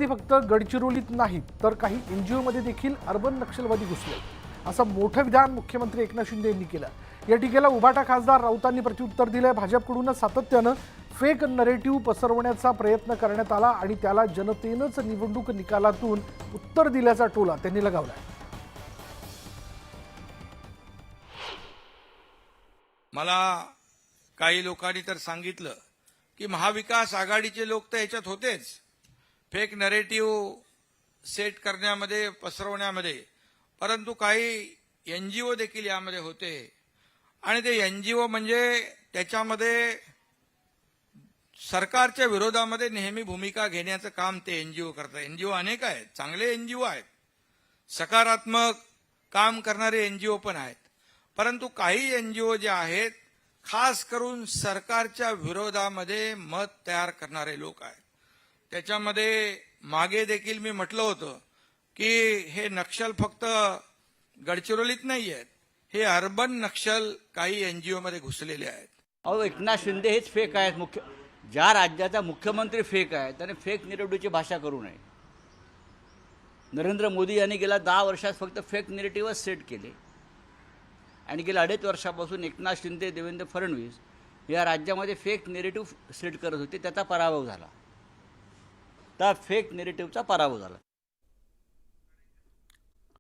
नक्षलवादी फक्त गडचिरोलीत नाहीत तर काही एनजीओमध्ये देखील अर्बन नक्षलवादी घुसले, असं मोठं विधान मुख्यमंत्री एकनाथ शिंदे यांनी केलं। या टीकेला उभाटा खासदार राऊतांनी प्रत्युत्तर दिलंय। भाजपकडून सातत्यानं फेक नरेटिव्ह पसरवण्याचा प्रयत्न करण्यात आला आणि त्याला जनतेनंच निवडणूक निकालातून उत्तर दिल्याचा टोला त्यांनी लगावलाय। मला काही लोकांनी तर सांगितलं की महाविकास आघाडीचे लोक तर याच्यात होतेच, फेक नरेटिव्ह सेट करण्यामध्ये, पसरवण्यामध्ये, परंतु काही एनजीओ देखील यामध्ये होते आणि ते एनजीओ म्हणजे त्याच्यामध्ये सरकारच्या विरोधामध्ये नेहमी भूमिका घेण्याचं काम ते एनजीओ करतात। एनजीओ अनेक आहेत, चांगले एनजीओ आहेत, सकारात्मक काम करणारे एनजीओ पण आहेत, परंतु काही एनजीओ जे आहेत खास करून सरकारच्या विरोधामध्ये मत तयार करणारे लोक आहेत। त्याच्यामध्ये मागे देखील मी म्हटलं होतं की हे नक्षल फक्त गडचिरोलीत नाही आहेत, हे अर्बन नक्षल काही एनजीओ मध्ये घुसलेले आहेत। अहो, एकनाथ शिंदे हेच फेक आहेत। ज्या राज्याचा मुख्यमंत्री फेक आहे त्याने फेक निरेटिव्हची भाषा करू नये। नरेंद्र मोदी यांनी गेल्या 10 वर्षात फक्त फेक निरेटिव्हच सेट केले आणि गेल्या 2.5 वर्षापासून एकनाथ शिंदे, देवेंद्र फडणवीस या राज्यामध्ये फेक निरेटिव्ह सेट करत होते, त्याचा पराभव झाला। त्या फेक निरेटिव्हचा पराभव झाला।